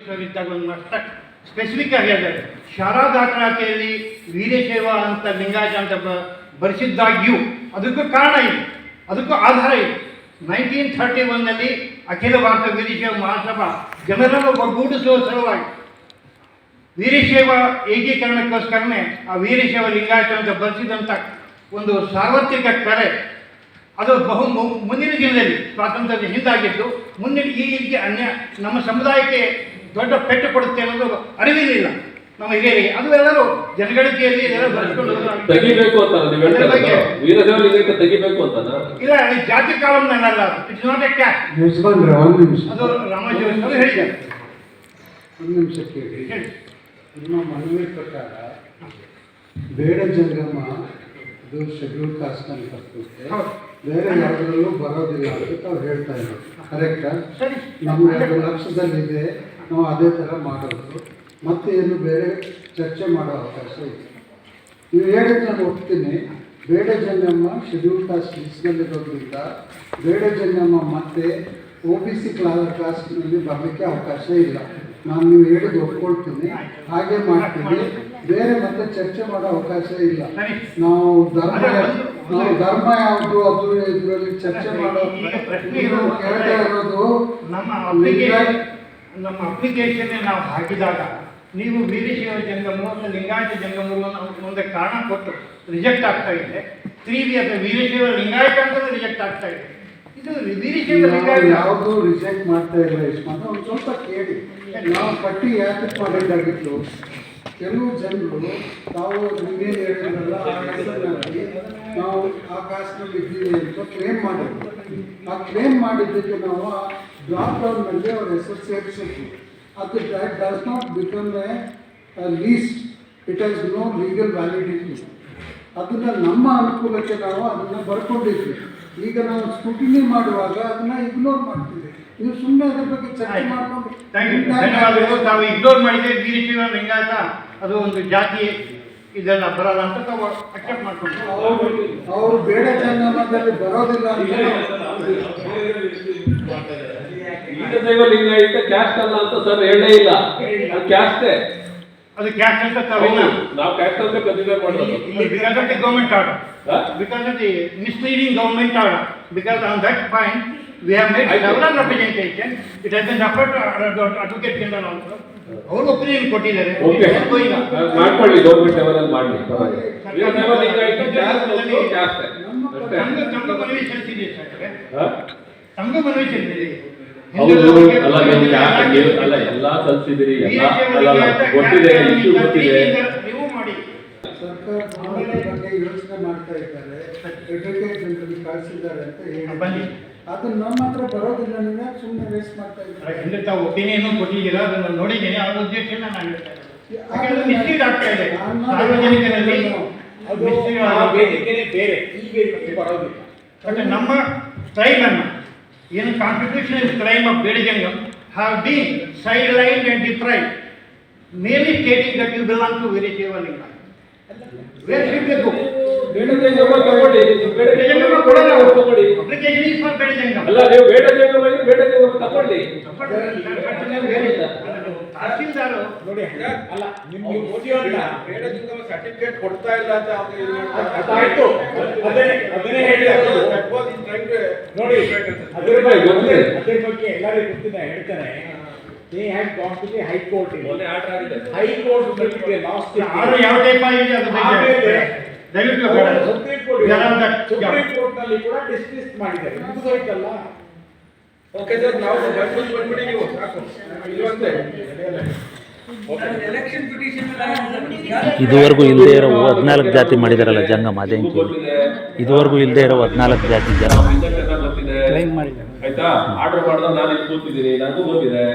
Sir ಇದ್ದಾಗ ಒಂದು ಅಷ್ಟ ಸ್ಪೆಸಿಫಿಕ್ ಆಗಿ ಹೇಳಿದ್ದಾರೆ. ಶಾಲಾ ದಾಖಲಾತಿಯಲ್ಲಿ ವೀರಶೈವ ಅಂತ ಲಿಂಗಾಯತ ಅಂತ ಬರೆಸಿದ್ದಾಗ್ಯೂ ಅದಕ್ಕೂ ಕಾರಣ ಇದೆ, ಅದಕ್ಕೂ ಆಧಾರ ಇದೆ. 1931ನಲ್ಲಿ ಅಖಿಲ ಭಾರತ ವೀರಶೈವ ಮಹಾಸಭಾ ಜನರನ್ನು ಒಗ್ಗೂಡಿಸುವ ಸಲುವಾಗಿ ವೀರಶೈವ ಏಕೀಕರಣಕ್ಕೋಸ್ಕರನೇ ಆ ವೀರಶೈವ ಲಿಂಗಾಯತ ಅಂತ ಬರೆಸಿದಂಥ ಒಂದು ಸಾರ್ವತ್ರಿಕ ಕರೆ ಅದು ಮುಂದಿನ ದಿನದಲ್ಲಿ ಸ್ವಾತಂತ್ರ್ಯದ ಹಿಂದಾಗಿದ್ದು ಮುಂದಿನ ಈಗಿಗೆ ನಮ್ಮ ಸಮುದಾಯಕ್ಕೆ ದೊಡ್ಡ ಪೆಟ್ಟು ಕೊಡುತ್ತೆ ಅನ್ನೋದು ಅರಿವಿರಲಿಲ್ಲ ನಮ್ಮ ಹಿರಿಯರಿಗೆ. ಅದು ಎಲ್ಲರೂ ಜನಗಳಿಕೆಯಲ್ಲಿ ಎಲ್ಲರೂ ಬರೆಸ್ಕೊಂಡು ತೆಗಿಬೇಕು ಅಂತ ತೆಗಿಬೇಕು ಅಂತ ಇಲ್ಲ, ಈ ಜಾತಿ ಕಾಲಂನಲ್ಲ, ಇಟ್ಸ್ ನಾಟ್ ಎ ಕ್ಯಾಸ್ಟ್. ಅದು ರಾಮಾಜಿ ಅವರು ಹೇಳಿದ್ದಾರೆ. ಒಂದು ನಿಮಿಷ ಕೇಳಿ. ನಿಮ್ಮ ಮನವಿ ಪ್ರಕಾರ ಬೇಡ ಜಂಗಮ ಅದು ಶೆಡ್ಯೂಲ್ ಕಾಸ್ಟ್ನಲ್ಲಿ ಬರ್ತದೆ, ಬೇರೆ ಯಾವುದರಲ್ಲೂ ಬರೋದಿಲ್ಲ ಅಂತ ಅವ್ರು ಹೇಳ್ತಾ ಇದ್ದಾರೆ. ಕರೆಕ್ಟಾ? ನಮ್ಮ 2 ಲಕ್ಷದಲ್ಲಿದೆ, ನಾವು ಅದೇ ಥರ ಮಾಡೋದು, ಮತ್ತೆ ಏನು ಬೇರೆ ಚರ್ಚೆ ಮಾಡೋ ಅವಕಾಶ ಇದೆ. ನೀವು ಹೇಳಿದ್ರೆ ನಾನು ಒಪ್ತೀನಿ. ಬೇಡ ಜಂಗಮ ಶೆಡ್ಯೂಲ್ ಕಾಸ್ಟ್ ಲಿಸ್ಟ್ನಲ್ಲಿರೋದ್ರಿಂದ ಬೇಡ ಜಂಗಮ ಮತ್ತೆ OBC ಕಾಸ್ಟ್ನಲ್ಲಿ ಬರಲಿಕ್ಕೆ ಅವಕಾಶ ಇಲ್ಲ. ನಾನು ನೀವು ಹೇಳಿದ್ದು ಒಪ್ಕೊಳ್ತೀನಿ, ಹಾಗೆ ಮಾಡ್ತೀನಿ. ಬೇರೆ ಮತ್ತೆ ಚರ್ಚೆ ಮಾಡೋ ಅವಕಾಶ ಇಲ್ಲ. ನಾವು ಧರ್ಮ ಯಾವುದು ಅದು ಇದರಲ್ಲಿ ಚರ್ಚೆ ಮಾಡೋ ಕೇಳ್ತಾ ಇರೋದು. ನಮ್ಮ ಅಪ್ಲಿಕೇಶನ್ ನಾವು ಹಾಕಿದಾಗ ನೀವು ವೀರಶೈವ ಜಂಗಮ ಲಿಂಗಾಯತ ಜಂಗಮವನ್ನು ಮುಂದೆ ಕಾರಣ ಕೊಟ್ಟು ರಿಜೆಕ್ಟ್ ಆಗ್ತಾ ಇದೆ. 3B ಅಥವಾ ವೀರಶೈವ ಲಿಂಗಾಯತ ಅಂತ ರಿಜೆಕ್ಟ್ ಆಗ್ತಾ ಇದೆ. ಇದು ವೀರಶೈವ ಲಿಂಗಾಯತ ಯಾವುದು ರಿಜೆಕ್ಟ್ ಮಾಡ್ತಾ ಇಲ್ಲ. ಇಷ್ಟು ಒಂದು ಸ್ವಲ್ಪ ಕೇಳಿ. ನಾವು ಪಟ್ಟಿ ಯಾಕೆ ಮಾಡಿದ್ದಾಗಿತ್ತು, ಕೆಲವು ಜನರು ತಾವು ನಿಮ್ಗೇನು ಹೇಳಿದ್ರಲ್ಲ ಆ ಹೆಸರಿನಲ್ಲಿ ನಾವು ಆ ಕಾಸ್ಟ್ನಲ್ಲಿ ಇದ್ದೀವಿ ಅಂತ ಕ್ಲೇಮ್ ಮಾಡಿದ್ರು. ಆ ಕ್ಲೇಮ್ ಮಾಡಿದ್ದಕ್ಕೆ ನಾವು ಆ ಡ್ರಾಪ್ ಡೌನ್ನಲ್ಲಿ ಅವ್ರ ಹೆಸರು ಸೇರಿಸಿದ್ವಿ. ಅದು that does not become a list, it has no legal validity. ಅದನ್ನು ನಮ್ಮ ಅನುಕೂಲಕ್ಕೆ ನಾವು ಅದನ್ನು ಬರ್ಕೊಂಡಿದ್ವಿ. ಈಗ ನಾವು ಸ್ಕ್ರೂಟಿನಿ ಮಾಡುವಾಗ ಅದನ್ನು ಇಗ್ನೋರ್ ಮಾಡ್ತೀವಿ. ನೀವು ಸುಮ್ಮನೆ ಅದ್ರ ಬಗ್ಗೆ ಚರ್ಚೆ ಮಾಡ್ಕೊಂಡು ತಾವು ಇಗ್ನೋರ್ ಮಾಡಿದ್ರೆ ವೀರಶೈವ ಲಿಂಗಾಯತ ಅದು ಒಂದು ಜಾತಿ ಇದೆಲ್ಲ ಬರಲ್ಲ ಅಂತ ತಾವು ಅಕ್ಸೆಪ್ಟ್ ಮಾಡ್ಕೊಂಡು ಅವರು ಬೇಡ ಜಂಗಮದಲ್ಲಿ ಬರೋದಿಲ್ಲ ಅಂತ ವೀರಶೈವ ಲಿಂಗಾಯತ ಕ್ಯಾಸ್ಟ್ ಅಲ್ಲ ಅಂತ ಸರ್ ಹೇಳೇ ಇಲ್ಲ. ಅದು ಕ್ಯಾಸ್ಟೇ, ಅದು ಕ್ಯಾಸ್ಟ್ ಅಂತ ನಾವು ಕ್ಯಾಸ್ಟ್ ಅಂತ ಕನ್ಸಿಡರ್ ಮಾಡೋದು. because of the government order, because of the misleading government order, because on that point we have made several representation. It has been referred to Advocate General also. ಅವರು opinion ಕೊಟ್ಟಿದ್ದಾರೆ. ಮಾಡ್ಕೊಳ್ಳಿ, government level ಮಾಡಿ. Veerashaiva Lingayat caste ಸಂಘ ಮನವಿ ಸಲ್ಲಿಸಿದೆ sir, ಸಂಘ ಮನವಿ ಸಲ್ಲಿಸಿದೆ. ಅಲ್ಲ ಎಲ್ಲ ಸಲ್ಲಿಸಿದಿರಿ, ಗೊತ್ತಿದೆ, ಇಶ್ಯೂ ಗೊತ್ತಿದೆ. ನೀವು ಮಾಡಿ. ಸರ್ಕಾರ ಬಗ್ಗೆ ಯೋಚನೆ ಮಾಡ್ತಾ ಇದ್ದಾರೆ, ಎಜುಕೇಷನ್ ಕಳಿಸಿದ್ದಾರೆ ಅಂತ ಹೇಳಿ ಅದನ್ನ ನಮ್ಮ ಹತ್ರ ಬರೋದಿಲ್ಲ. ನೀವು ಯಾಕೆ ಸುಮ್ಮನೆ ವೇಸ್ಟ್ ಮಾಡ್ತಾ ಇದ್ದಾರೆ? ತಾವು ಒಪಿನಿಯನ್ ಕೊಟ್ಟಿದ್ದೀರಾ, ಅದನ್ನು ನೋಡಿದ್ದೀನಿ. ಆ ಉದ್ದೇಶನ ನಾನು ಹೇಳ್ತಾ ಇದ್ದೀನಿ. ಮಿಸ್ಲೀಡ್ ಆಗ್ತಾ ಇದೆ ಸಾರ್ವಜನಿಕರಲ್ಲಿ. ಬೇರೆ ಈ ಬೇಡಿಕೆ ಬರೋದಿಲ್ಲ. ಬಟ್ ನಮ್ಮ ಟ್ರೈಬನ್ನು ಏನು constitutional claim of Bedajangam have been side line and deprived, mainly stating that you belong to Veerashaiva Lingayat. Where should we go? Bedajangama ತಗೊಳ್ಳಿ, ಬೇಡಜಂಗಮ ಕೊಡಲ್ಲ, ತಗೊಳ್ಳಿ. Application is for Bedajangama. ಅಲ್ಲ, ನೀವು ಬೇಡಜಂಗಮ ತಗೊಳ್ಳಿ. ತಹಸೀಲ್ದಾರು ನೋಡಿ, ಅಲ್ಲ ನಿಮ್ಗೆ ಓದಿಯೋಲ್ಲ ಬೇಡಜಂಗಮ ಸರ್ಟಿಫಿಕೇಟ್ ಕೊಡ್ತಾ ಇಲ್ಲ ಅಂತ ಆಯ್ತು. ಅದನ್ನೇ ಹೇಳಿ ನೋಡಿ, ಅದ್ರ ಬಗ್ಗೆ ಎಲ್ಲರಿಗೂ ಗೊತ್ತಿದೆ. ಹೇಳ್ತಾನೆ, they had gone to the high court. high court last ಯಾವ ಟೈಪ್ ಆಗಿದೆ ಅದು ದಯವಿಟ್ಟು ಸುಪ್ರೀಂ ಕೋರ್ಟ್ ನಲ್ಲಿ ಕೂಡ ಡಿಸ್ಮಿಸ್ ಮಾಡಿದ್ದಾರೆ. ಮುಗಿದೋಯ್ತಲ್ಲ. ಓಕೆ ಸರ್, ನಾವು ಬಂದ್ಬಿಡಿ, ನೀವು ಸಾಕು ಇಲ್ಲಂತೆ. ಇದುವರೆಗೂ ಇಲ್ಲದೆ ಇರೋ 14 ಜಾತಿ ಮಾಡಿದಾರಲ್ಲ ಜಂಗಮ, ಅದೇಂತಿ ಇದುವರೆಗೂ ಇಲ್ಲದೆ ಇರೋ 14 ಜಾತಿ ಜಂಗಮ ಆಯ್ತಾ? ಆರ್ಡರ್ ಮಾಡಿದ ನಾನು ಇಲ್ಲಿ ಕೂತಿದ್ದೀನಿ, ನನಗೂ ಗೊತ್ತಿದೆ.